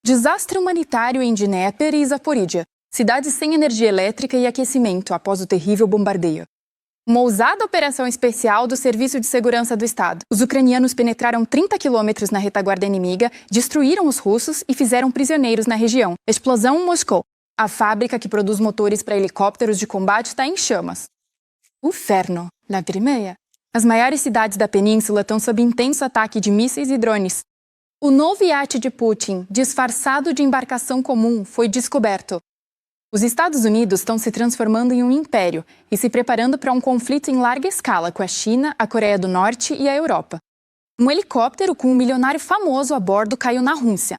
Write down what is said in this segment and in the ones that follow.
Desastre humanitário em Dnepr e Zaporídia, cidades sem energia elétrica e aquecimento após o terrível bombardeio. Uma ousada operação especial do Serviço de Segurança do Estado. Os ucranianos penetraram 30 quilômetros na retaguarda inimiga, destruíram os russos e fizeram prisioneiros na região. Explosão em Moscou. A fábrica que produz motores para helicópteros de combate está em chamas. Inferno, na Crimeia. As maiores cidades da península estão sob intenso ataque de mísseis e drones. O novo iate de Putin, disfarçado de embarcação comum, foi descoberto. Os Estados Unidos estão se transformando em um império e se preparando para um conflito em larga escala com a China, a Coreia do Norte e a Europa. Um helicóptero com um milionário famoso a bordo caiu na Rússia.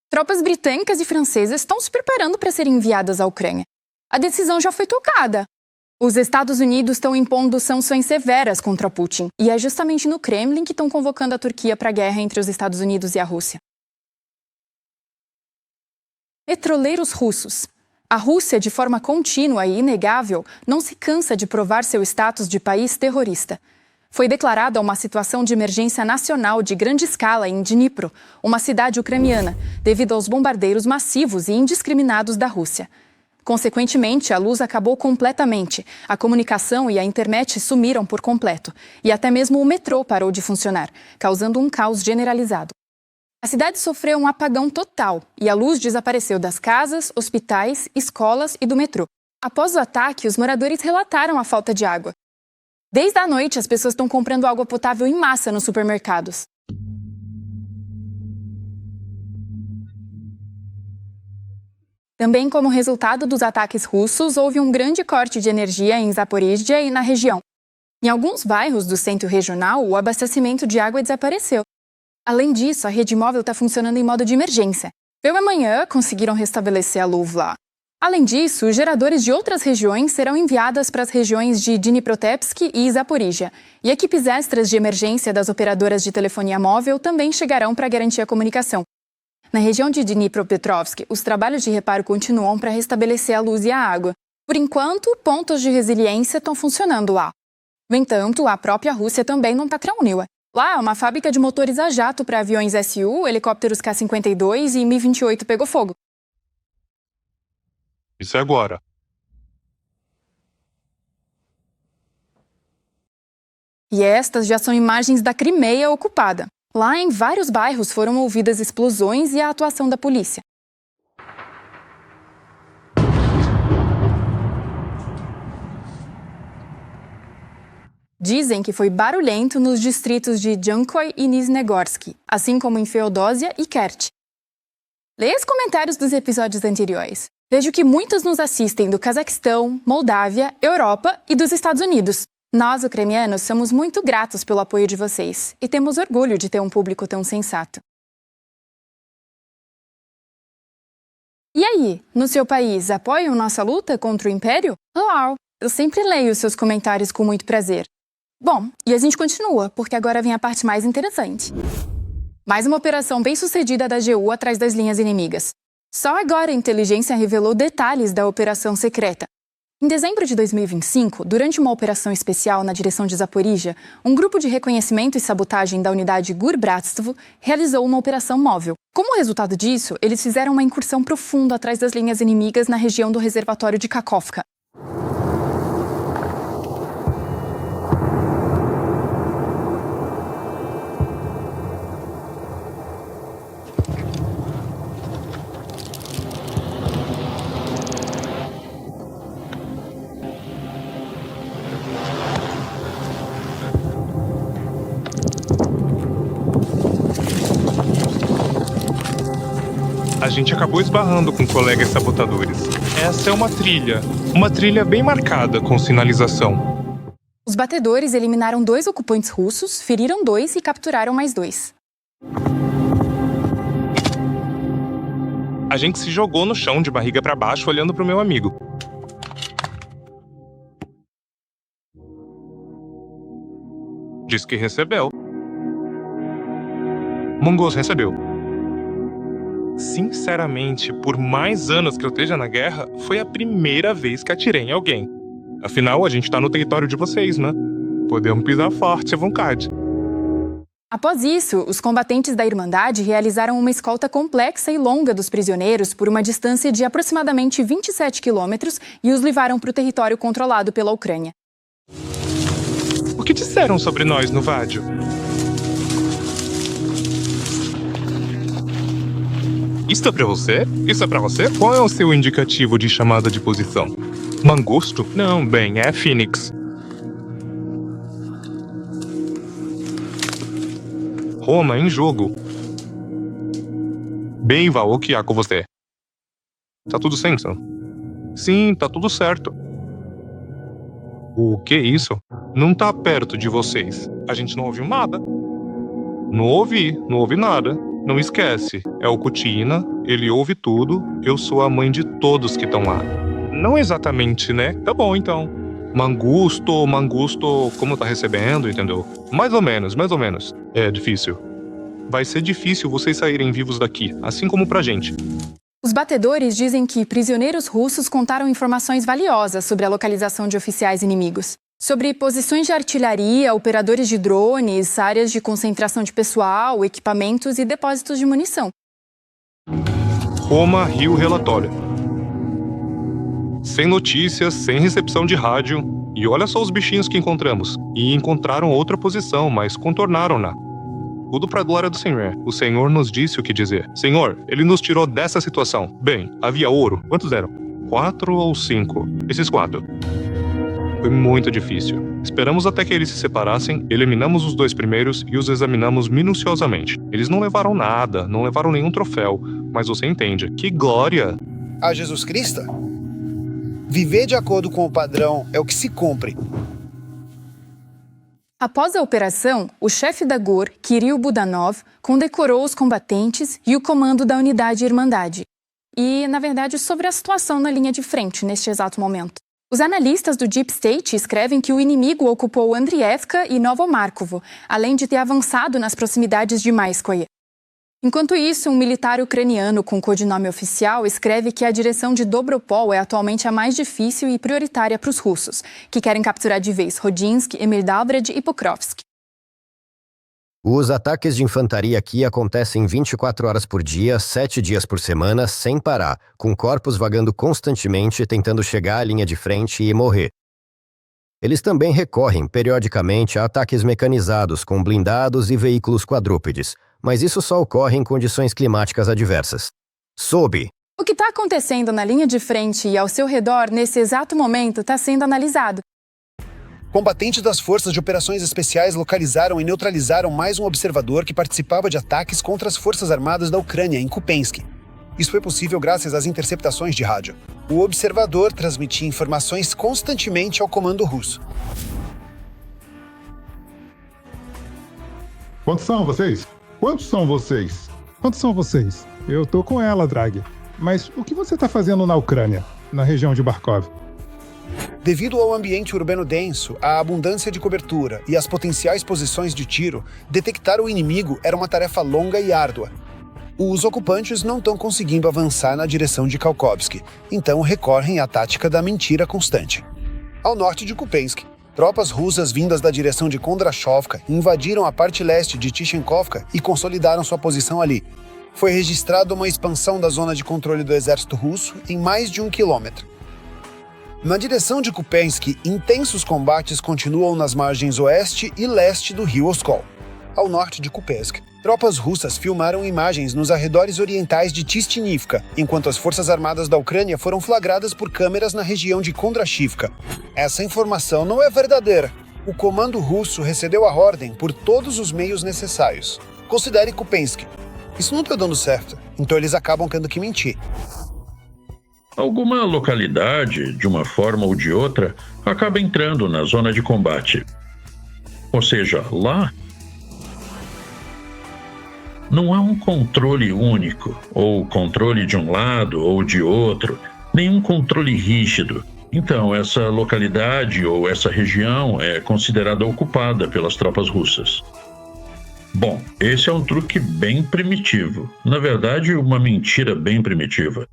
Tropas britânicas e francesas estão se preparando para serem enviadas à Ucrânia. A decisão já foi tocada. Os Estados Unidos estão impondo sanções severas contra Putin, e é justamente no Kremlin que estão convocando a Turquia para a guerra entre os Estados Unidos e a Rússia. Petroleiros russos. A Rússia, de forma contínua e inegável, não se cansa de provar seu status de país terrorista. Foi declarada uma situação de emergência nacional de grande escala em Dnipro, uma cidade ucraniana, devido aos bombardeios massivos e indiscriminados da Rússia. Consequentemente, a luz acabou completamente, a comunicação e a internet sumiram por completo, e até mesmo o metrô parou de funcionar, causando um caos generalizado. A cidade sofreu um apagão total e a luz desapareceu das casas, hospitais, escolas e do metrô. Após o ataque, os moradores relataram a falta de água. Desde a noite, as pessoas estão comprando água potável em massa nos supermercados. Também como resultado dos ataques russos, houve um grande corte de energia em Zaporídia e na região. Em alguns bairros do centro regional, o abastecimento de água desapareceu. Além disso, a rede móvel está funcionando em modo de emergência. Pela manhã, conseguiram restabelecer a luz lá. Além disso, os geradores de outras regiões serão enviados para as regiões de Dnipropetrovsk e Zaporídia. E equipes extras de emergência das operadoras de telefonia móvel também chegarão para garantir a comunicação. Na região de Dnipropetrovsk, os trabalhos de reparo continuam para restabelecer a luz e a água. Por enquanto, pontos de resiliência estão funcionando lá. No entanto, a própria Rússia também não está tranquila. Lá, uma fábrica de motores a jato para aviões Su, helicópteros K-52 e Mi-28 pegou fogo. Isso é agora. E estas já são imagens da Crimeia ocupada. Lá, em vários bairros, foram ouvidas explosões e a atuação da polícia. Dizem que foi barulhento nos distritos de Jankoy e Nizhnegorsky, assim como em Feodósia e Kert. Leia os comentários dos episódios anteriores. Vejo que muitos nos assistem do Cazaquistão, Moldávia, Europa e dos Estados Unidos. Nós, ucranianos, somos muito gratos pelo apoio de vocês e temos orgulho de ter um público tão sensato. E aí, no seu país, apoiam nossa luta contra o Império? Uau! Eu sempre leio seus comentários com muito prazer. Bom, e a gente continua, porque agora vem a parte mais interessante. Mais uma operação bem-sucedida da AGU atrás das linhas inimigas. Só agora a inteligência revelou detalhes da operação secreta. Em dezembro de 2025, durante uma operação especial na direção de Zaporídia, um grupo de reconhecimento e sabotagem da unidade Gur-Bratstvo realizou uma operação móvel. Como resultado disso, eles fizeram uma incursão profunda atrás das linhas inimigas na região do reservatório de Kakhovka. A gente acabou esbarrando com colegas sabotadores. Essa é uma trilha bem marcada com sinalização. Os batedores eliminaram 2 ocupantes russos, feriram 2 e capturaram mais 2. A gente se jogou no chão de barriga para baixo olhando pro meu amigo. Diz que recebeu. Mongols recebeu. Sinceramente, por mais anos que eu esteja na guerra, foi a primeira vez que atirei em alguém. Afinal, a gente tá no território de vocês, né? Podemos pisar forte à vontade. Após isso, os combatentes da Irmandade realizaram uma escolta complexa e longa dos prisioneiros por uma distância de aproximadamente 27 quilômetros e os levaram para o território controlado pela Ucrânia. O que disseram sobre nós no Vádio? Isso é pra você? Isso é pra você? Qual é o seu indicativo de chamada de posição? Mangusto? Não, bem, é Phoenix. Roma em jogo. Bem, Val, o que há com você? Tá tudo certo? Sim, tá tudo certo. O que é isso? Não tá perto de vocês. A gente não ouviu nada. Não ouvi nada. Não esquece, é o Cutina, ele ouve tudo, eu sou a mãe de todos que estão lá. Não exatamente, né? Tá bom, então. Mangusto, como tá recebendo, entendeu? Mais ou menos. É difícil. Vai ser difícil vocês saírem vivos daqui, assim como pra gente. Os batedores dizem que prisioneiros russos contaram informações valiosas sobre a localização de oficiais inimigos. Sobre posições de artilharia, operadores de drones, áreas de concentração de pessoal, equipamentos e depósitos de munição. Roma, Rio, relatório. Sem notícias, sem recepção de rádio. E olha só os bichinhos que encontramos. E encontraram outra posição, mas contornaram-na. Tudo para a glória do Senhor. O Senhor nos disse o que dizer. Senhor, ele nos tirou dessa situação. Bem, havia ouro. Quantos eram? 4 ou 5? Esses 4. Foi muito difícil. Esperamos até que eles se separassem, eliminamos os 2 primeiros e os examinamos minuciosamente. Eles não levaram nada, não levaram nenhum troféu, mas você entende. Que glória! A Jesus Cristo? Viver de acordo com o padrão é o que se cumpre. Após a operação, o chefe da GOR, Kirill Budanov, condecorou os combatentes e o comando da unidade Irmandade. E, na verdade, sobre a situação na linha de frente neste exato momento. Os analistas do Deep State escrevem que o inimigo ocupou Andriivka e Novomarkovo, além de ter avançado nas proximidades de Maiskoye. Enquanto isso, um militar ucraniano com codinome oficial escreve que a direção de Dobropol é atualmente a mais difícil e prioritária para os russos, que querem capturar de vez Rodinsky, Emirdalbrad e Pokrovsk. Os ataques de infantaria aqui acontecem 24 horas por dia, 7 dias por semana, sem parar, com corpos vagando constantemente tentando chegar à linha de frente e morrer. Eles também recorrem, periodicamente, a ataques mecanizados com blindados e veículos quadrúpedes, mas isso só ocorre em condições climáticas adversas. Sob O que está acontecendo na linha de frente e ao seu redor nesse exato momento está sendo analisado. Combatentes das Forças de Operações Especiais localizaram e neutralizaram mais um observador que participava de ataques contra as Forças Armadas da Ucrânia, em Kupiansk. Isso foi possível graças às interceptações de rádio. O observador transmitia informações constantemente ao comando russo. Quantos são vocês? Quantos são vocês? Eu tô com ela, Drag. Mas o que você tá fazendo na Ucrânia, na região de Barkov? Devido ao ambiente urbano denso, à abundância de cobertura e às potenciais posições de tiro, detectar o inimigo era uma tarefa longa e árdua. Os ocupantes não estão conseguindo avançar na direção de Kharkovsk, então recorrem à tática da mentira constante. Ao norte de Kupiansk, tropas russas vindas da direção de Kondrashovka invadiram a parte leste de Tishenkovka e consolidaram sua posição ali. Foi registrada uma expansão da zona de controle do exército russo em mais de 1 quilômetro. Na direção de Kupiansk, intensos combates continuam nas margens oeste e leste do rio Oskol. Ao norte de Kupiansk, tropas russas filmaram imagens nos arredores orientais de Tistinivka, enquanto as forças armadas da Ucrânia foram flagradas por câmeras na região de Kondrashivka. Essa informação não é verdadeira. O comando russo recebeu a ordem por todos os meios necessários. Considere Kupiansk. Isso não está dando certo, então eles acabam tendo que mentir. Alguma localidade, de uma forma ou de outra, acaba entrando na zona de combate. Ou seja, lá não há um controle único, ou controle de um lado ou de outro, nenhum controle rígido. Então, essa localidade ou essa região é considerada ocupada pelas tropas russas. Bom, esse é um truque bem primitivo. Na verdade, uma mentira bem primitiva.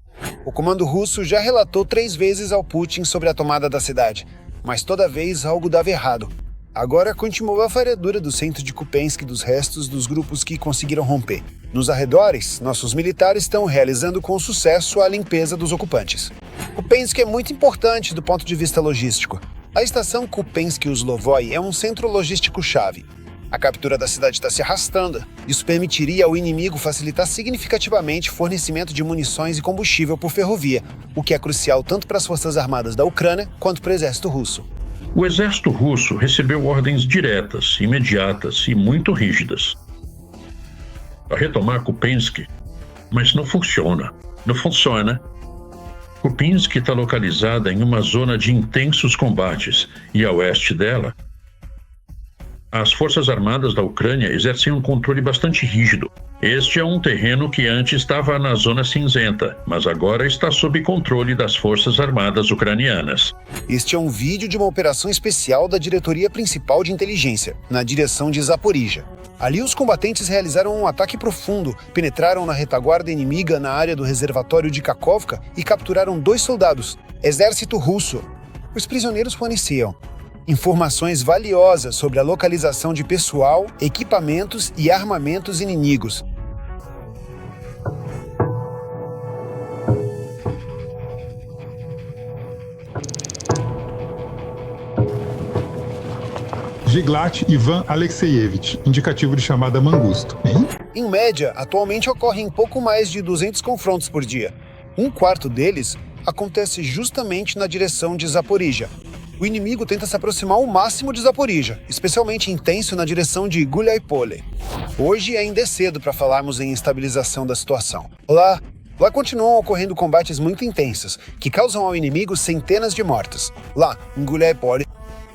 O comando russo já relatou 3 vezes ao Putin sobre a tomada da cidade, mas toda vez algo dava errado. Agora continua a varredura do centro de Kupensk dos restos dos grupos que conseguiram romper. Nos arredores, nossos militares estão realizando com sucesso a limpeza dos ocupantes. Kupensk é muito importante do ponto de vista logístico. A estação Kupensk-Uzlovoy é um centro logístico-chave. A captura da cidade está se arrastando. Isso permitiria ao inimigo facilitar significativamente o fornecimento de munições e combustível por ferrovia, o que é crucial tanto para as forças armadas da Ucrânia quanto para o exército russo. O exército russo recebeu ordens diretas, imediatas e muito rígidas para retomar Kupensk, mas não funciona. Não funciona. Kupensk está localizada em uma zona de intensos combates e, a oeste dela, as forças armadas da Ucrânia exercem um controle bastante rígido. Este é um terreno que antes estava na zona cinzenta, mas agora está sob controle das forças armadas ucranianas. Este é um vídeo de uma operação especial da Diretoria Principal de Inteligência, na direção de Zaporizhia. Ali os combatentes realizaram um ataque profundo, penetraram na retaguarda inimiga na área do reservatório de Kakhovka e capturaram 2 soldados, exército russo. Os prisioneiros forneciam informações valiosas sobre a localização de pessoal, equipamentos e armamentos inimigos. Giglat Ivan Alexeyevich, indicativo de chamada Mangusto. Hein? Em média, atualmente ocorrem pouco mais de 200 confrontos por dia. 1/4 deles acontece justamente na direção de Zaporizhia. O inimigo tenta se aproximar ao máximo de Zaporizhia, especialmente intenso na direção de Guliaipole. Hoje ainda é cedo para falarmos em estabilização da situação. Lá continuam ocorrendo combates muito intensos, que causam ao inimigo centenas de mortos. Lá, em Guliaipole,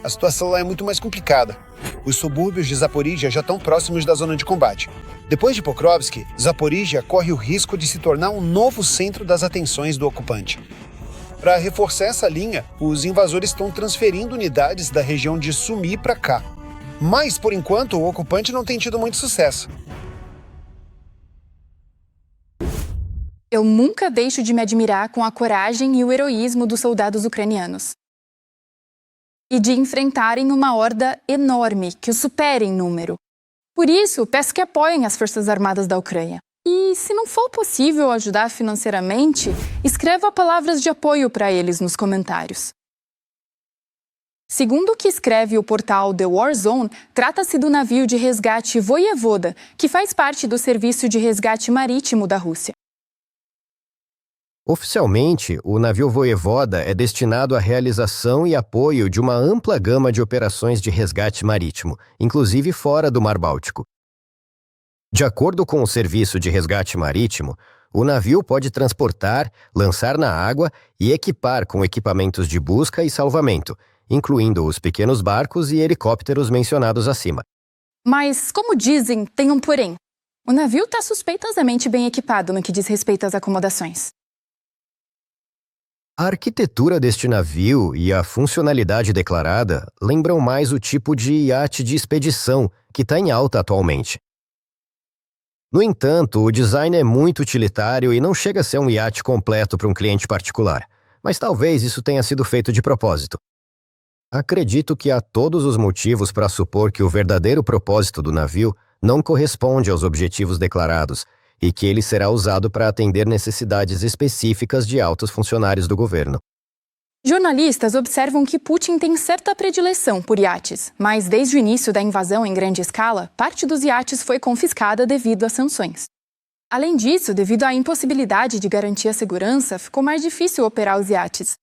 a situação lá é muito mais complicada. Os subúrbios de Zaporizhia já estão próximos da zona de combate. Depois de Pokrovsk, Zaporizhia corre o risco de se tornar um novo centro das atenções do ocupante. Para reforçar essa linha, os invasores estão transferindo unidades da região de Sumy para cá. Mas, por enquanto, o ocupante não tem tido muito sucesso. Eu nunca deixo de me admirar com a coragem e o heroísmo dos soldados ucranianos. E de enfrentarem uma horda enorme que os supera em número. Por isso, peço que apoiem as Forças Armadas da Ucrânia. E, se não for possível ajudar financeiramente, escreva palavras de apoio para eles nos comentários. Segundo o que escreve o portal The War Zone, trata-se do navio de resgate Voyevoda, que faz parte do Serviço de Resgate Marítimo da Rússia. Oficialmente, o navio Voyevoda é destinado à realização e apoio de uma ampla gama de operações de resgate marítimo, inclusive fora do Mar Báltico. De acordo com o Serviço de Resgate Marítimo, o navio pode transportar, lançar na água e equipar com equipamentos de busca e salvamento, incluindo os pequenos barcos e helicópteros mencionados acima. Mas, como dizem, tem um porém. O navio está suspeitosamente bem equipado no que diz respeito às acomodações. A arquitetura deste navio e a funcionalidade declarada lembram mais o tipo de iate de expedição que está em alta atualmente. No entanto, o design é muito utilitário e não chega a ser um iate completo para um cliente particular, mas talvez isso tenha sido feito de propósito. Acredito que há todos os motivos para supor que o verdadeiro propósito do navio não corresponde aos objetivos declarados e que ele será usado para atender necessidades específicas de altos funcionários do governo. Jornalistas observam que Putin tem certa predileção por iates, mas desde o início da invasão em grande escala, parte dos iates foi confiscada devido às sanções. Além disso, devido à impossibilidade de garantir a segurança, ficou mais difícil operar os iates.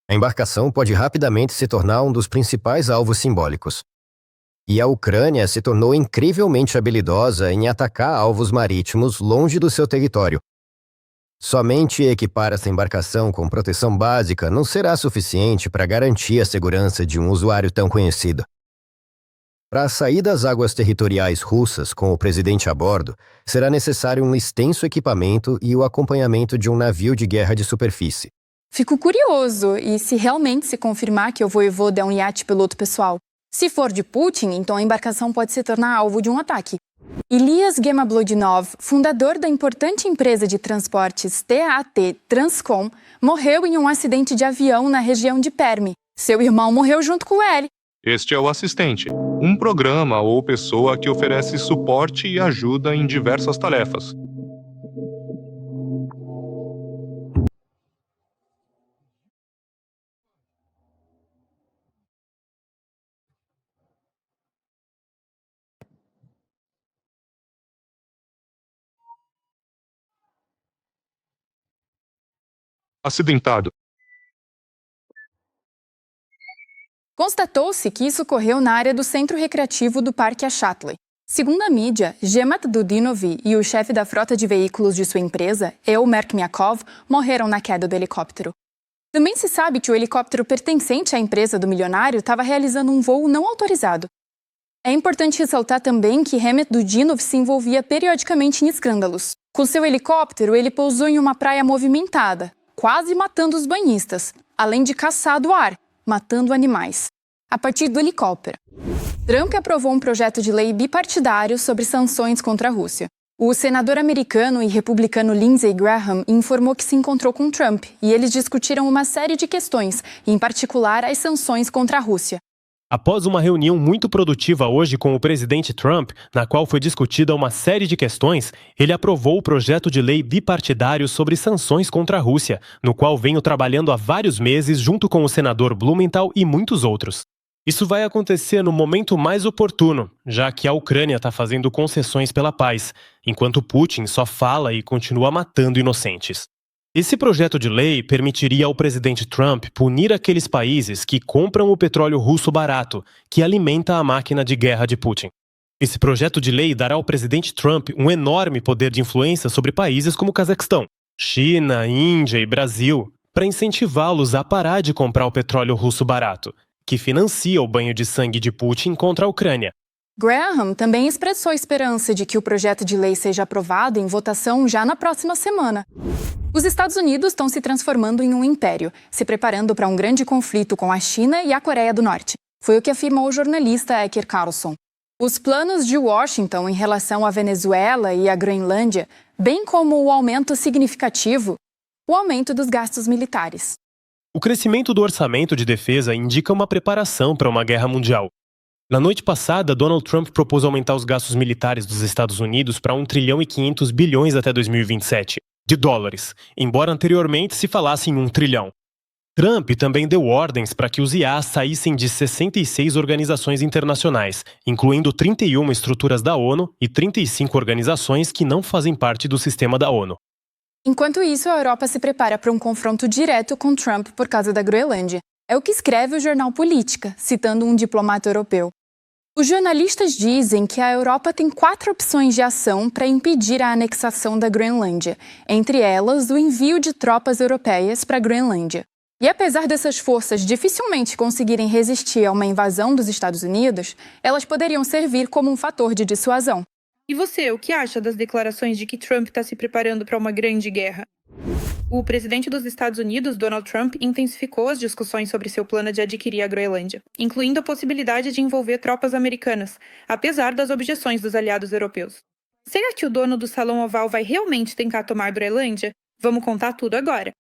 A embarcação pode rapidamente se tornar um dos principais alvos simbólicos. E a Ucrânia se tornou incrivelmente habilidosa em atacar alvos marítimos longe do seu território. Somente equipar essa embarcação com proteção básica não será suficiente para garantir a segurança de um usuário tão conhecido. Para sair das águas territoriais russas com o presidente a bordo, será necessário um extenso equipamento e o acompanhamento de um navio de guerra de superfície. Fico curioso, e se realmente se confirmar que o Voyevoda é um iate piloto pessoal? Se for de Putin, então a embarcação pode se tornar alvo de um ataque. Ilias Gemablodinov, fundador da importante empresa de transportes TAT Transcom, morreu em um acidente de avião na região de Perm, Seu irmão morreu junto com ele. Este é o assistente, um programa ou pessoa que oferece suporte e ajuda em diversas tarefas. Acidentado. Constatou-se que isso ocorreu na área do centro recreativo do Parque Ashatley. Segundo a mídia, Gemat Dudinov e o chefe da frota de veículos de sua empresa, Eumer Kmiakov, morreram na queda do helicóptero. Também se sabe que o helicóptero pertencente à empresa do milionário estava realizando um voo não autorizado. É importante ressaltar também que Gemat Dudinov se envolvia periodicamente em escândalos. Com seu helicóptero, ele pousou em uma praia movimentada, quase matando os banhistas, além de caçar do ar, matando animais. A partir do helicóptero. Trump aprovou um projeto de lei bipartidário sobre sanções contra a Rússia. O senador americano e republicano Lindsey Graham informou que se encontrou com Trump e eles discutiram uma série de questões, em particular as sanções contra a Rússia. Após uma reunião muito produtiva hoje com o presidente Trump, na qual foi discutida uma série de questões, ele aprovou o projeto de lei bipartidário sobre sanções contra a Rússia, no qual venho trabalhando há vários meses junto com o senador Blumenthal e muitos outros. Isso vai acontecer no momento mais oportuno, já que a Ucrânia está fazendo concessões pela paz, enquanto Putin só fala e continua matando inocentes. Esse projeto de lei permitiria ao presidente Trump punir aqueles países que compram o petróleo russo barato, que alimenta a máquina de guerra de Putin. Esse projeto de lei dará ao presidente Trump um enorme poder de influência sobre países como o Cazaquistão, China, Índia e Brasil, para incentivá-los a parar de comprar o petróleo russo barato, que financia o banho de sangue de Putin contra a Ucrânia. Graham também expressou a esperança de que o projeto de lei seja aprovado em votação já na próxima semana. Os Estados Unidos estão se transformando em um império, se preparando para um grande conflito com a China e a Coreia do Norte. Foi o que afirmou o jornalista Eker Carlson. Os planos de Washington em relação à Venezuela e à Groenlândia, bem como o aumento significativo, o aumento dos gastos militares. O crescimento do orçamento de defesa indica uma preparação para uma guerra mundial. Na noite passada, Donald Trump propôs aumentar os gastos militares dos Estados Unidos para 1,5 trilhão até 2027, de dólares, embora anteriormente se falasse em 1 trilhão. Trump também deu ordens para que os IAs saíssem de 66 organizações internacionais, incluindo 31 estruturas da ONU e 35 organizações que não fazem parte do sistema da ONU. Enquanto isso, a Europa se prepara para um confronto direto com Trump por causa da Groenlândia. É o que escreve o jornal Política, citando um diplomata europeu. Os jornalistas dizem que a Europa tem 4 opções de ação para impedir a anexação da Groenlândia, entre elas o envio de tropas europeias para a Groenlândia. E apesar dessas forças dificilmente conseguirem resistir a uma invasão dos Estados Unidos, elas poderiam servir como um fator de dissuasão. E você, o que acha das declarações de que Trump está se preparando para uma grande guerra? O presidente dos Estados Unidos, Donald Trump, intensificou as discussões sobre seu plano de adquirir a Groenlândia, incluindo a possibilidade de envolver tropas americanas, apesar das objeções dos aliados europeus. Será que o dono do Salão Oval vai realmente tentar tomar Groenlândia? Vamos contar tudo agora.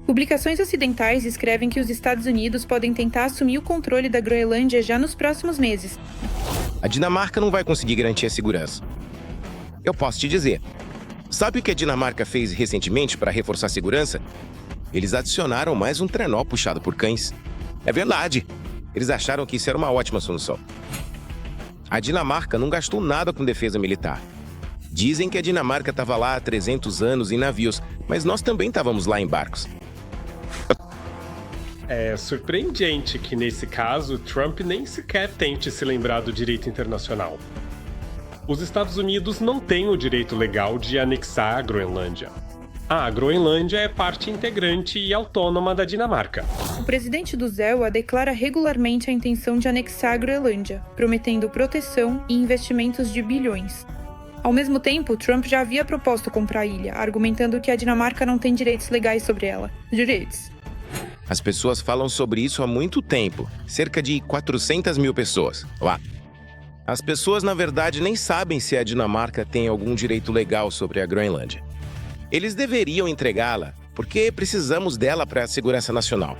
Publicações ocidentais escrevem que os Estados Unidos podem tentar assumir o controle da Groenlândia já nos próximos meses. A Dinamarca não vai conseguir garantir a segurança. Eu posso te dizer. Sabe o que a Dinamarca fez recentemente para reforçar a segurança? Eles adicionaram mais um trenó puxado por cães. É verdade. Eles acharam que isso era uma ótima solução. A Dinamarca não gastou nada com defesa militar. Dizem que a Dinamarca estava lá há 300 anos em navios, mas nós também estávamos lá em barcos. É surpreendente que, nesse caso, Trump nem sequer tente se lembrar do direito internacional. Os Estados Unidos não têm o direito legal de anexar a Groenlândia. A Groenlândia é parte integrante e autônoma da Dinamarca. O presidente do ZEUA declara regularmente a intenção de anexar a Groenlândia, prometendo proteção e investimentos de bilhões. Ao mesmo tempo, Trump já havia proposto comprar a ilha, argumentando que a Dinamarca não tem direitos legais sobre ela. Direitos. As pessoas falam sobre isso há muito tempo, cerca de 400 mil pessoas lá. As pessoas, na verdade, nem sabem se a Dinamarca tem algum direito legal sobre a Groenlândia. Eles deveriam entregá-la porque precisamos dela para a segurança nacional.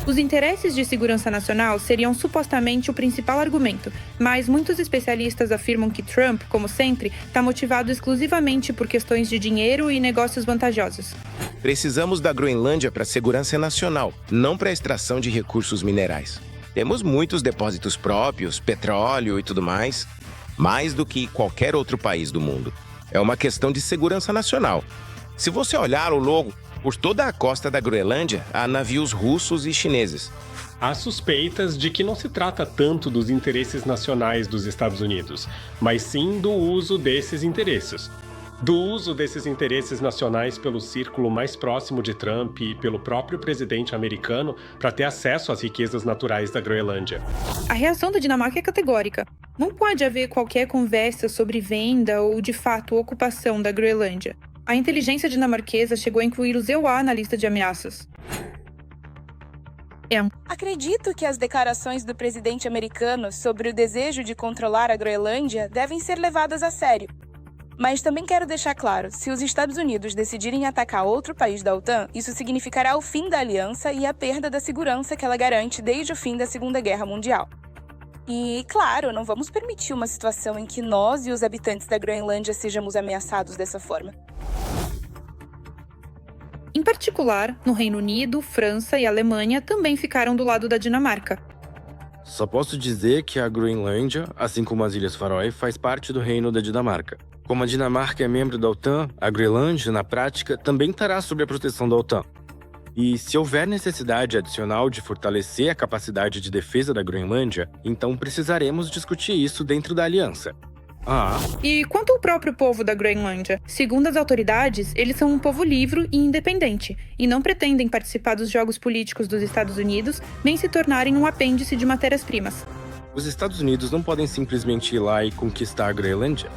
Os interesses de segurança nacional seriam supostamente o principal argumento, mas muitos especialistas afirmam que Trump, como sempre, está motivado exclusivamente por questões de dinheiro e negócios vantajosos. Precisamos da Groenlândia para a segurança nacional, não para a extração de recursos minerais. Temos muitos depósitos próprios, petróleo e tudo mais do que qualquer outro país do mundo. É uma questão de segurança nacional. Se você olhar ao longo, por toda a costa da Groenlândia, há navios russos e chineses. Há suspeitas de que não se trata tanto dos interesses nacionais dos Estados Unidos, mas sim do uso desses interesses. Do uso desses interesses nacionais pelo círculo mais próximo de Trump e pelo próprio presidente americano para ter acesso às riquezas naturais da Groenlândia. A reação da Dinamarca é categórica. Não pode haver qualquer conversa sobre venda ou, de fato, ocupação da Groenlândia. A inteligência dinamarquesa chegou a incluir os EUA na lista de ameaças. Acredito que as declarações do presidente americano sobre o desejo de controlar a Groenlândia devem ser levadas a sério. Mas também quero deixar claro, se os Estados Unidos decidirem atacar outro país da OTAN, isso significará o fim da aliança e a perda da segurança que ela garante desde o fim da Segunda Guerra Mundial. E, claro, não vamos permitir uma situação em que nós e os habitantes da Groenlândia sejamos ameaçados dessa forma. Em particular, no Reino Unido, França e Alemanha também ficaram do lado da Dinamarca. Só posso dizer que a Groenlândia, assim como as Ilhas Faroe, faz parte do Reino da Dinamarca. Como a Dinamarca é membro da OTAN, a Groenlândia, na prática, também estará sob a proteção da OTAN. E se houver necessidade adicional de fortalecer a capacidade de defesa da Groenlândia, então precisaremos discutir isso dentro da aliança. E quanto ao próprio povo da Groenlândia? Segundo as autoridades, eles são um povo livre e independente, e não pretendem participar dos jogos políticos dos Estados Unidos, nem se tornarem um apêndice de matérias-primas. Os Estados Unidos não podem simplesmente ir lá e conquistar a Groenlândia.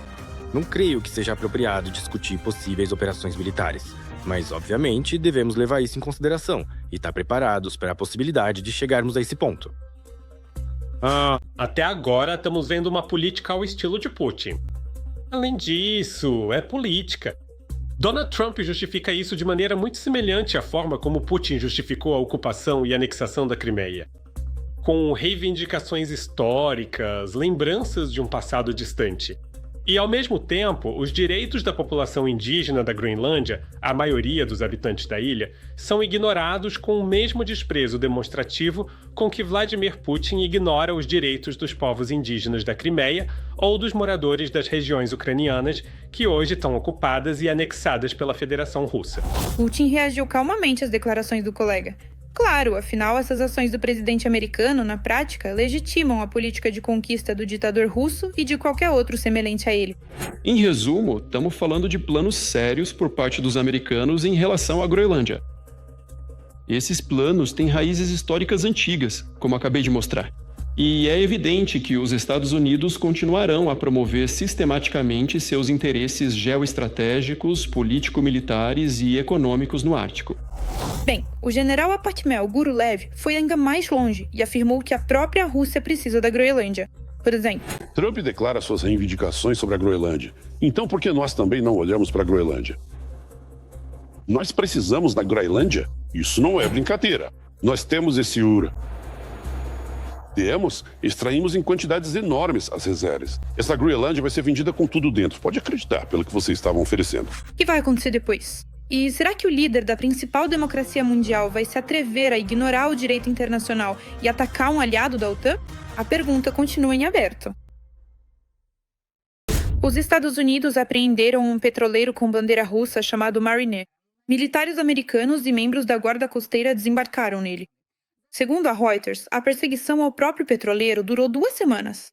Não creio que seja apropriado discutir possíveis operações militares, mas, obviamente, devemos levar isso em consideração e estar preparados para a possibilidade de chegarmos a esse ponto. Até agora, estamos vendo uma política ao estilo de Putin. Além disso, é política. Donald Trump justifica isso de maneira muito semelhante à forma como Putin justificou a ocupação e anexação da Crimeia. Com reivindicações históricas, lembranças de um passado distante. E, ao mesmo tempo, os direitos da população indígena da Groenlândia, a maioria dos habitantes da ilha, são ignorados com o mesmo desprezo demonstrativo com que Vladimir Putin ignora os direitos dos povos indígenas da Crimeia ou dos moradores das regiões ucranianas que hoje estão ocupadas e anexadas pela Federação Russa. Putin reagiu calmamente às declarações do colega. Claro, afinal, essas ações do presidente americano, na prática, legitimam a política de conquista do ditador russo e de qualquer outro semelhante a ele. Em resumo, estamos falando de planos sérios por parte dos americanos em relação à Groenlândia. Esses planos têm raízes históricas antigas, como acabei de mostrar. E é evidente que os Estados Unidos continuarão a promover sistematicamente seus interesses geoestratégicos, político-militares e econômicos no Ártico. Bem, o general Apartmel Gurulev foi ainda mais longe e afirmou que a própria Rússia precisa da Groenlândia. Por exemplo, Trump declara suas reivindicações sobre a Groenlândia. Então por que nós também não olhamos para a Groenlândia? Nós precisamos da Groenlândia? Isso não é brincadeira. Nós temos esse URA. Extraímos em quantidades enormes as reservas. Essa Groenlândia vai ser vendida com tudo dentro. Pode acreditar, pelo que vocês estavam oferecendo. O que vai acontecer depois? E será que o líder da principal democracia mundial vai se atrever a ignorar o direito internacional e atacar um aliado da OTAN? A pergunta continua em aberto. Os Estados Unidos apreenderam um petroleiro com bandeira russa chamado Mariner. Militares americanos e membros da guarda costeira desembarcaram nele. Segundo a Reuters, a perseguição ao próprio petroleiro durou 2 semanas.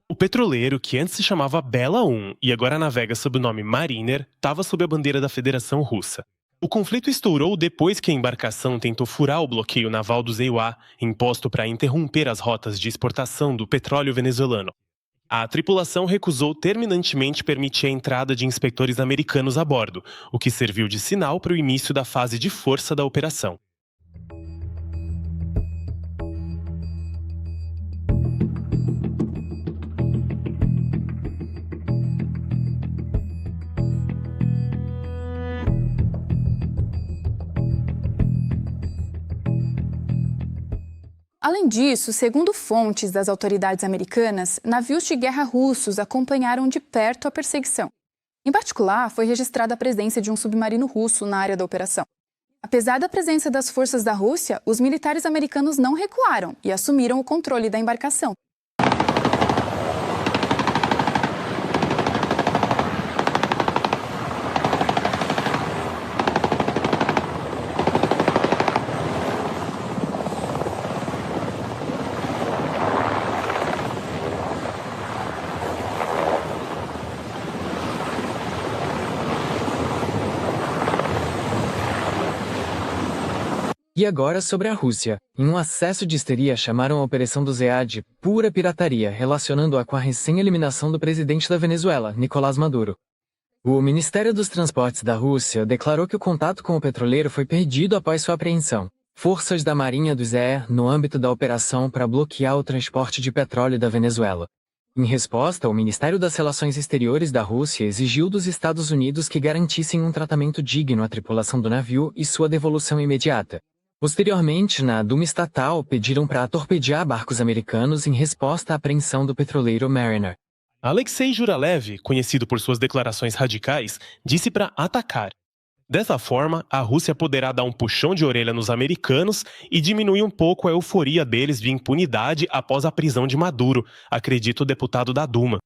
O petroleiro, que antes se chamava Bela 1 e agora navega sob o nome Mariner, estava sob a bandeira da Federação Russa. O conflito estourou depois que a embarcação tentou furar o bloqueio naval dos EUA, imposto para interromper as rotas de exportação do petróleo venezuelano. A tripulação recusou terminantemente permitir a entrada de inspetores americanos a bordo, o que serviu de sinal para o início da fase de força da operação. Além disso, segundo fontes das autoridades americanas, navios de guerra russos acompanharam de perto a perseguição. Em particular, foi registrada a presença de um submarino russo na área da operação. Apesar da presença das forças da Rússia, os militares americanos não recuaram e assumiram o controle da embarcação. E agora sobre a Rússia. Em um acesso de histeria, chamaram a Operação do ZA de pura pirataria, relacionando-a com a recém-eliminação do presidente da Venezuela, Nicolás Maduro. O Ministério dos Transportes da Rússia declarou que o contato com o petroleiro foi perdido após sua apreensão. Forças da Marinha do ZE no âmbito da operação para bloquear o transporte de petróleo da Venezuela. Em resposta, o Ministério das Relações Exteriores da Rússia exigiu dos Estados Unidos que garantissem um tratamento digno à tripulação do navio e sua devolução imediata. Posteriormente, na Duma estatal, pediram para torpedear barcos americanos em resposta à apreensão do petroleiro Mariner. Alexei Juralev, conhecido por suas declarações radicais, disse para atacar. Dessa forma, a Rússia poderá dar um puxão de orelha nos americanos e diminuir um pouco a euforia deles de impunidade após a prisão de Maduro, acredita o deputado da Duma.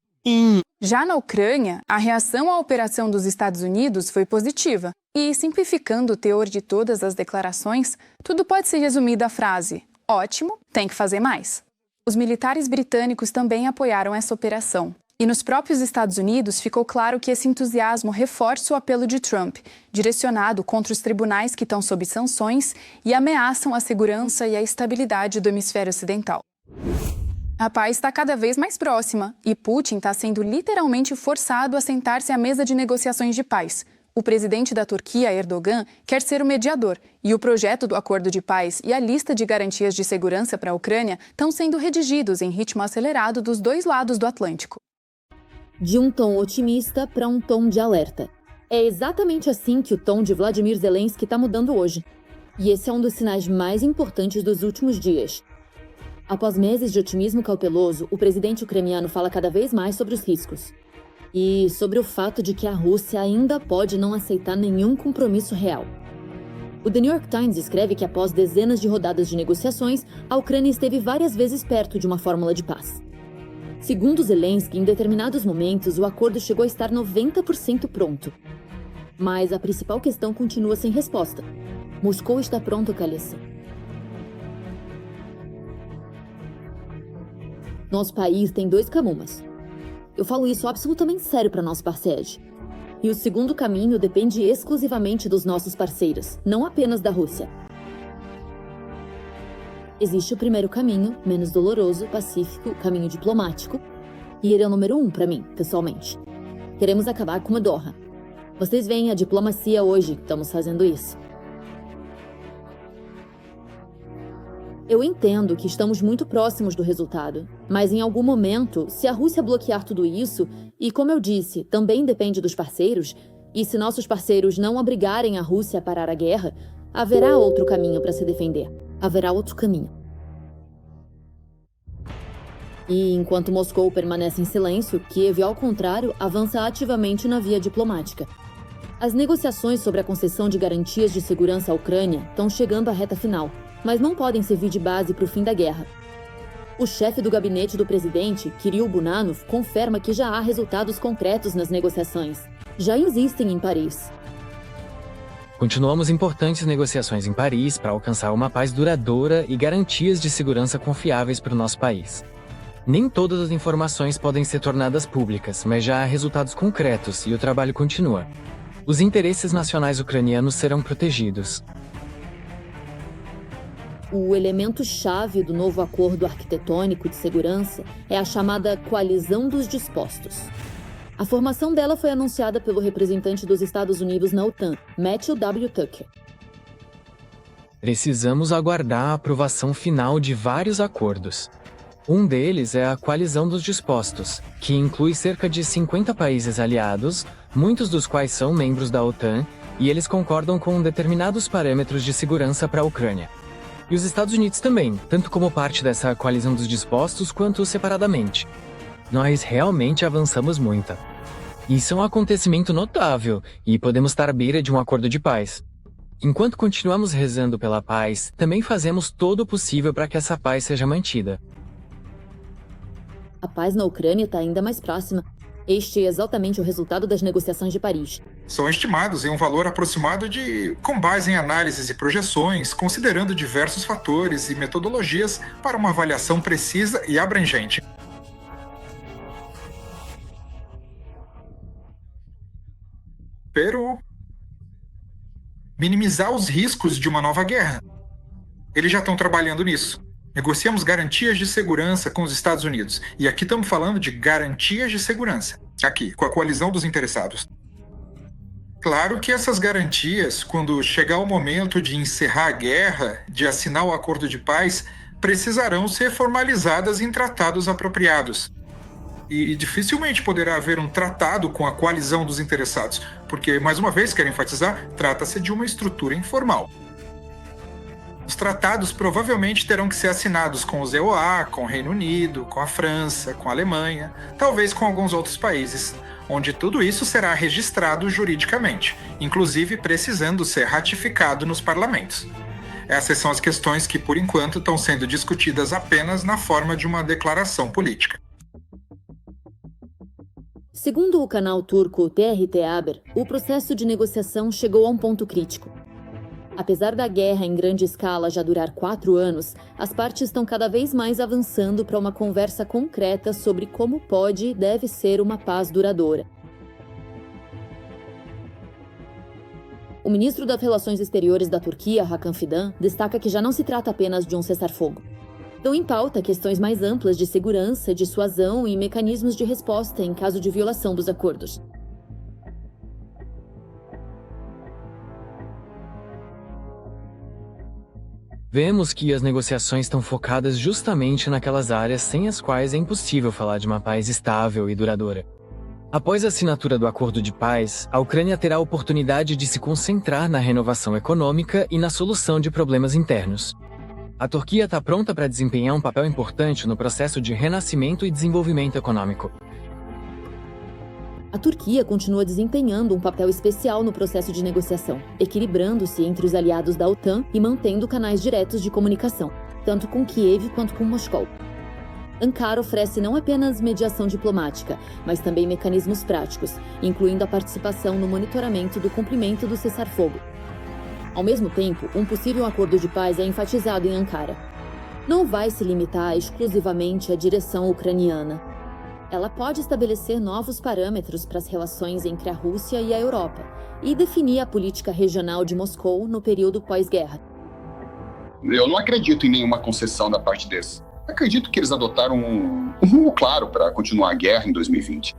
Já na Ucrânia, a reação à operação dos Estados Unidos foi positiva. E, simplificando o teor de todas as declarações, tudo pode ser resumido à frase: ótimo, tem que fazer mais. Os militares britânicos também apoiaram essa operação. E nos próprios Estados Unidos ficou claro que esse entusiasmo reforça o apelo de Trump, direcionado contra os tribunais que estão sob sanções e ameaçam a segurança e a estabilidade do hemisfério ocidental. A paz está cada vez mais próxima e Putin está sendo literalmente forçado a sentar-se à mesa de negociações de paz. O presidente da Turquia, Erdogan, quer ser o mediador e o projeto do acordo de paz e a lista de garantias de segurança para a Ucrânia estão sendo redigidos em ritmo acelerado dos dois lados do Atlântico. De um tom otimista para um tom de alerta. É exatamente assim que o tom de Vladimir Zelensky está mudando hoje. E esse é um dos sinais mais importantes dos últimos dias. Após meses de otimismo cauteloso, o presidente ucraniano fala cada vez mais sobre os riscos. E sobre o fato de que a Rússia ainda pode não aceitar nenhum compromisso real. O The New York Times escreve que após dezenas de rodadas de negociações, a Ucrânia esteve várias vezes perto de uma fórmula de paz. Segundo Zelensky, em determinados momentos, o acordo chegou a estar 90% pronto. Mas a principal questão continua sem resposta. Moscou está pronto, Kalessi. Nosso país tem 2 camumas. Eu falo isso absolutamente sério para nosso parceiro. E o segundo caminho depende exclusivamente dos nossos parceiros, não apenas da Rússia. Existe o primeiro caminho, menos doloroso, pacífico, caminho diplomático. E ele é o número 1 para mim, pessoalmente. Queremos acabar com a Doha. Vocês veem a diplomacia hoje, estamos fazendo isso. Eu entendo que estamos muito próximos do resultado, mas em algum momento, se a Rússia bloquear tudo isso, e como eu disse, também depende dos parceiros, e se nossos parceiros não obrigarem a Rússia a parar a guerra, haverá outro caminho para se defender. Haverá outro caminho. E enquanto Moscou permanece em silêncio, Kiev, ao contrário, avança ativamente na via diplomática. As negociações sobre a concessão de garantias de segurança à Ucrânia estão chegando à reta final, mas não podem servir de base para o fim da guerra. O chefe do gabinete do presidente, Kirill Budanov, confirma que já há resultados concretos nas negociações. Já existem em Paris. Continuamos importantes negociações em Paris para alcançar uma paz duradoura e garantias de segurança confiáveis para o nosso país. Nem todas as informações podem ser tornadas públicas, mas já há resultados concretos e o trabalho continua. Os interesses nacionais ucranianos serão protegidos. O elemento-chave do novo acordo arquitetônico de segurança é a chamada Coalizão dos Dispostos. A formação dela foi anunciada pelo representante dos Estados Unidos na OTAN, Matthew W. Tucker. Precisamos aguardar a aprovação final de vários acordos. Um deles é a Coalizão dos Dispostos, que inclui cerca de 50 países aliados, muitos dos quais são membros da OTAN, e eles concordam com determinados parâmetros de segurança para a Ucrânia. E os Estados Unidos também, tanto como parte dessa coalizão dos dispostos quanto separadamente. Nós realmente avançamos muito. Isso é um acontecimento notável e podemos estar à beira de um acordo de paz. Enquanto continuamos rezando pela paz, também fazemos todo o possível para que essa paz seja mantida. A paz na Ucrânia está ainda mais próxima. Este é exatamente o resultado das negociações de Paris. São estimados em um valor aproximado com base em análises e projeções, considerando diversos fatores e metodologias para uma avaliação precisa e abrangente. Pero minimizar os riscos de uma nova guerra. Eles já estão trabalhando nisso. Negociamos garantias de segurança com os Estados Unidos. E aqui estamos falando de garantias de segurança. Aqui, com a coalizão dos interessados. Claro que essas garantias, quando chegar o momento de encerrar a guerra, de assinar o acordo de paz, precisarão ser formalizadas em tratados apropriados. E dificilmente poderá haver um tratado com a coalizão dos interessados, porque, mais uma vez, quero enfatizar, trata-se de uma estrutura informal. Os tratados provavelmente terão que ser assinados com os EUA, com o Reino Unido, com a França, com a Alemanha, talvez com alguns outros países, onde tudo isso será registrado juridicamente, inclusive precisando ser ratificado nos parlamentos. Essas são as questões que, por enquanto, estão sendo discutidas apenas na forma de uma declaração política. Segundo o canal turco TRT Haber, o processo de negociação chegou a um ponto crítico. Apesar da guerra em grande escala já durar 4 anos, as partes estão cada vez mais avançando para uma conversa concreta sobre como pode e deve ser uma paz duradoura. O ministro das Relações Exteriores da Turquia, Hakan Fidan, destaca que já não se trata apenas de um cessar-fogo. Estão em pauta questões mais amplas de segurança, dissuasão e mecanismos de resposta em caso de violação dos acordos. Vemos que as negociações estão focadas justamente naquelas áreas sem as quais é impossível falar de uma paz estável e duradoura. Após a assinatura do acordo de paz, a Ucrânia terá a oportunidade de se concentrar na renovação econômica e na solução de problemas internos. A Turquia está pronta para desempenhar um papel importante no processo de renascimento e desenvolvimento econômico. A Turquia continua desempenhando um papel especial no processo de negociação, equilibrando-se entre os aliados da OTAN e mantendo canais diretos de comunicação, tanto com Kiev quanto com Moscou. Ankara oferece não apenas mediação diplomática, mas também mecanismos práticos, incluindo a participação no monitoramento do cumprimento do cessar-fogo. Ao mesmo tempo, um possível acordo de paz é enfatizado em Ankara. Não vai se limitar exclusivamente à direção ucraniana. Ela pode estabelecer novos parâmetros para as relações entre a Rússia e a Europa e definir a política regional de Moscou no período pós-guerra. Eu não acredito em nenhuma concessão da parte deles. Acredito que eles adotaram um rumo claro para continuar a guerra em 2020.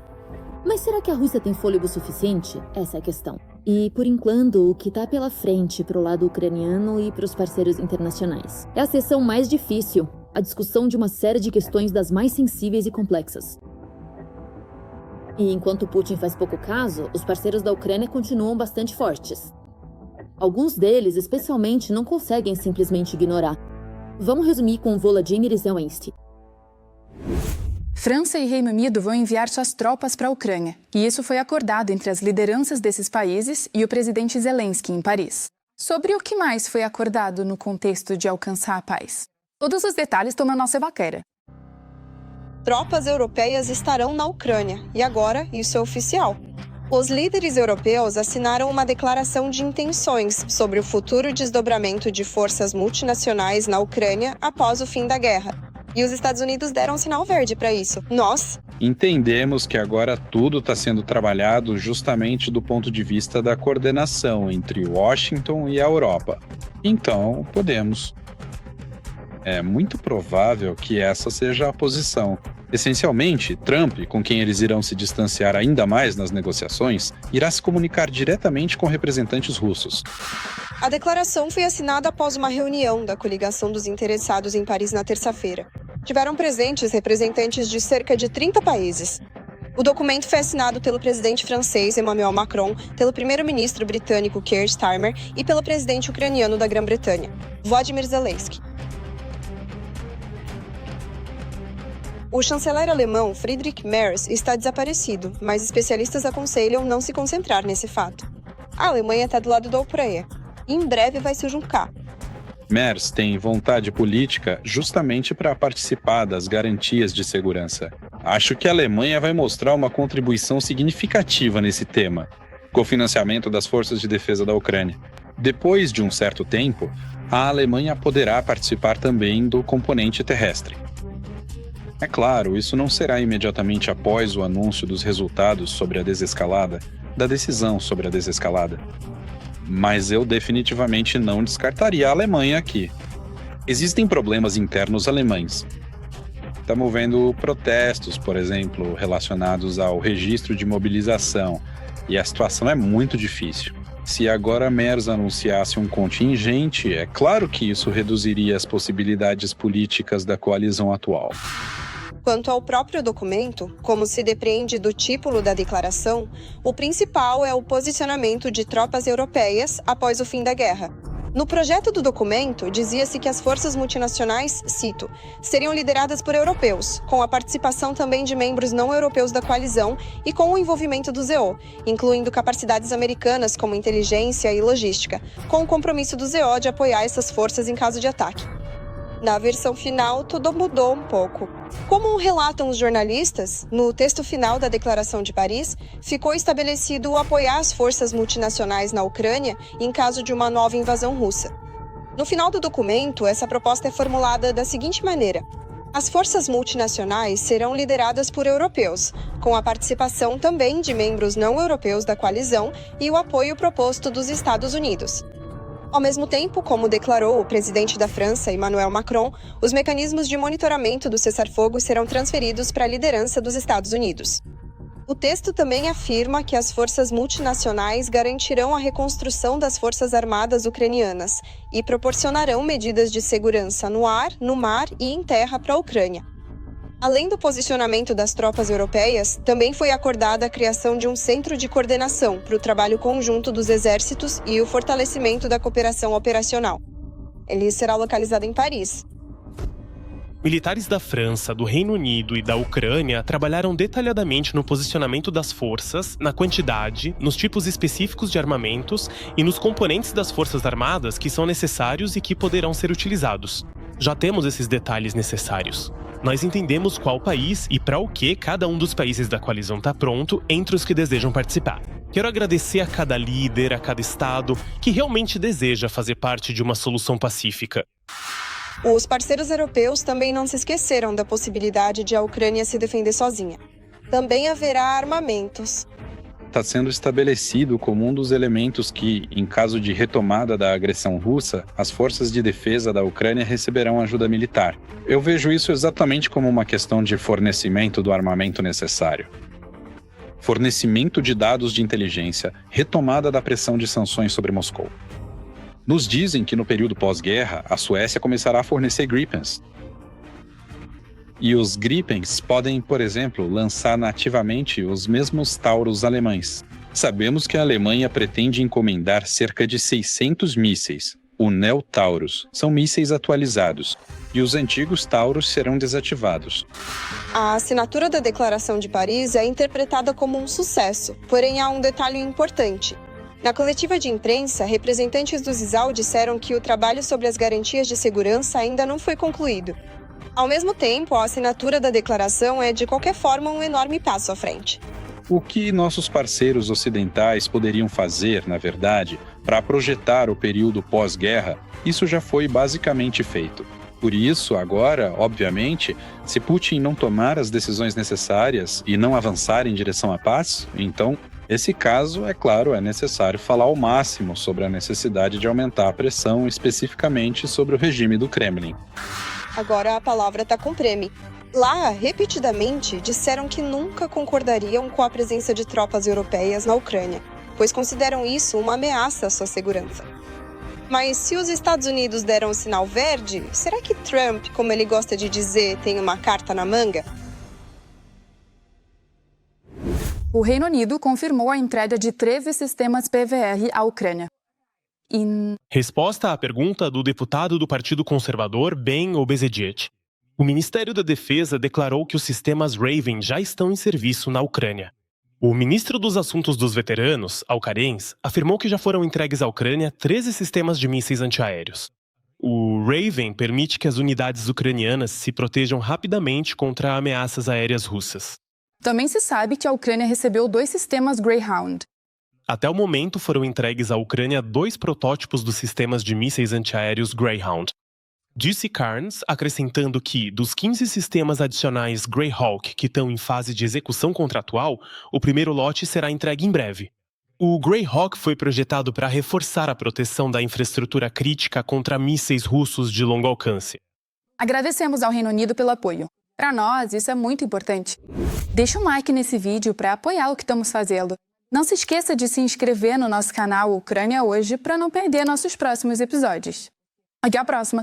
Mas será que a Rússia tem fôlego suficiente? Essa é a questão. E, por enquanto, o que está pela frente para o lado ucraniano e para os parceiros internacionais? É a seção mais difícil, a discussão de uma série de questões das mais sensíveis e complexas. E enquanto Putin faz pouco caso, os parceiros da Ucrânia continuam bastante fortes. Alguns deles, especialmente, não conseguem simplesmente ignorar. Vamos resumir com Volodymyr Zelensky. França e Reino Unido vão enviar suas tropas para a Ucrânia, e isso foi acordado entre as lideranças desses países e o presidente Zelensky em Paris. Sobre o que mais foi acordado no contexto de alcançar a paz? Todos os detalhes estão na nossa vaqueira. Tropas europeias estarão na Ucrânia, e agora isso é oficial. Os líderes europeus assinaram uma declaração de intenções sobre o futuro desdobramento de forças multinacionais na Ucrânia após o fim da guerra. E os Estados Unidos deram um sinal verde para isso. Nós entendemos que agora tudo está sendo trabalhado justamente do ponto de vista da coordenação entre Washington e a Europa. Então, podemos. É muito provável que essa seja a posição. Essencialmente, Trump, com quem eles irão se distanciar ainda mais nas negociações, irá se comunicar diretamente com representantes russos. A declaração foi assinada após uma reunião da coligação dos interessados em Paris na terça-feira. Tiveram presentes representantes de cerca de 30 países. O documento foi assinado pelo presidente francês Emmanuel Macron, pelo primeiro-ministro britânico Keir Starmer e pelo presidente ucraniano da Grã-Bretanha, Volodymyr Zelensky. O chanceler alemão Friedrich Merz está desaparecido, mas especialistas aconselham não se concentrar nesse fato. A Alemanha está do lado da Ucrânia e em breve vai se juntar. Merz tem vontade política justamente para participar das garantias de segurança. Acho que a Alemanha vai mostrar uma contribuição significativa nesse tema, com o financiamento das forças de defesa da Ucrânia. Depois de um certo tempo, a Alemanha poderá participar também do componente terrestre. É claro, isso não será imediatamente após o anúncio dos resultados sobre a desescalada, da decisão sobre a desescalada. Mas eu definitivamente não descartaria a Alemanha aqui. Existem problemas internos alemães. Estamos vendo protestos, por exemplo, relacionados ao registro de mobilização, e a situação é muito difícil. Se agora Merz anunciasse um contingente, é claro que isso reduziria as possibilidades políticas da coalizão atual. Quanto ao próprio documento, como se depreende do título da declaração, o principal é o posicionamento de tropas europeias após o fim da guerra. No projeto do documento, dizia-se que as forças multinacionais, cito, seriam lideradas por europeus, com a participação também de membros não europeus da coalizão e com o envolvimento do ZO, incluindo capacidades americanas como inteligência e logística, com o compromisso do ZO de apoiar essas forças em caso de ataque. Na versão final, tudo mudou um pouco. Como relatam os jornalistas, no texto final da Declaração de Paris, ficou estabelecido o apoiar as forças multinacionais na Ucrânia em caso de uma nova invasão russa. No final do documento, essa proposta é formulada da seguinte maneira: as forças multinacionais serão lideradas por europeus, com a participação também de membros não europeus da coalizão e o apoio proposto dos Estados Unidos. Ao mesmo tempo, como declarou o presidente da França, Emmanuel Macron, os mecanismos de monitoramento do cessar-fogo serão transferidos para a liderança dos Estados Unidos. O texto também afirma que as forças multinacionais garantirão a reconstrução das forças armadas ucranianas e proporcionarão medidas de segurança no ar, no mar e em terra para a Ucrânia. Além do posicionamento das tropas europeias, também foi acordada a criação de um centro de coordenação para o trabalho conjunto dos exércitos e o fortalecimento da cooperação operacional. Ele será localizado em Paris. Militares da França, do Reino Unido e da Ucrânia trabalharam detalhadamente no posicionamento das forças, na quantidade, nos tipos específicos de armamentos e nos componentes das forças armadas que são necessários e que poderão ser utilizados. Já temos esses detalhes necessários. Nós entendemos qual país e para o que cada um dos países da coalizão está pronto entre os que desejam participar. Quero agradecer a cada líder, a cada estado que realmente deseja fazer parte de uma solução pacífica. Os parceiros europeus também não se esqueceram da possibilidade de a Ucrânia se defender sozinha. Também haverá armamentos. Está sendo estabelecido como um dos elementos que, em caso de retomada da agressão russa, as forças de defesa da Ucrânia receberão ajuda militar. Eu vejo isso exatamente como uma questão de fornecimento do armamento necessário. Fornecimento de dados de inteligência, retomada da pressão de sanções sobre Moscou. Nos dizem que no período pós-guerra, a Suécia começará a fornecer Gripens. E os Gripens podem, por exemplo, lançar nativamente os mesmos Taurus alemães. Sabemos que a Alemanha pretende encomendar cerca de 600 mísseis. O Neo Taurus são mísseis atualizados, e os antigos Taurus serão desativados. A assinatura da Declaração de Paris é interpretada como um sucesso, porém há um detalhe importante. Na coletiva de imprensa, representantes do ISAL disseram que o trabalho sobre as garantias de segurança ainda não foi concluído. Ao mesmo tempo, a assinatura da declaração é, de qualquer forma, um enorme passo à frente. O que nossos parceiros ocidentais poderiam fazer, na verdade, para projetar o período pós-guerra, isso já foi basicamente feito. Por isso, agora, obviamente, se Putin não tomar as decisões necessárias e não avançar em direção à paz, então, nesse caso, é claro, é necessário falar ao máximo sobre a necessidade de aumentar a pressão, especificamente sobre o regime do Kremlin. Agora a palavra está com Premi. Lá, repetidamente, disseram que nunca concordariam com a presença de tropas europeias na Ucrânia, pois consideram isso uma ameaça à sua segurança. Mas se os Estados Unidos deram o sinal verde, será que Trump, como ele gosta de dizer, tem uma carta na manga? O Reino Unido confirmou a entrega de 13 sistemas PVR à Ucrânia. Resposta à pergunta do deputado do Partido Conservador, Ben Obezediet. O Ministério da Defesa declarou que os sistemas Raven já estão em serviço na Ucrânia. O ministro dos Assuntos dos Veteranos, Al-Karens, afirmou que já foram entregues à Ucrânia 13 sistemas de mísseis antiaéreos. O Raven permite que as unidades ucranianas se protejam rapidamente contra ameaças aéreas russas. Também se sabe que a Ucrânia recebeu 2 sistemas Greyhound. Até o momento foram entregues à Ucrânia 2 protótipos dos sistemas de mísseis antiaéreos Greyhound. Disse Carnes, acrescentando que, dos 15 sistemas adicionais Greyhawk que estão em fase de execução contratual, o primeiro lote será entregue em breve. O Greyhawk foi projetado para reforçar a proteção da infraestrutura crítica contra mísseis russos de longo alcance. Agradecemos ao Reino Unido pelo apoio. Para nós, isso é muito importante. Deixa um like nesse vídeo para apoiar o que estamos fazendo. Não se esqueça de se inscrever no nosso canal Ucrânia Hoje para não perder nossos próximos episódios. Até a próxima!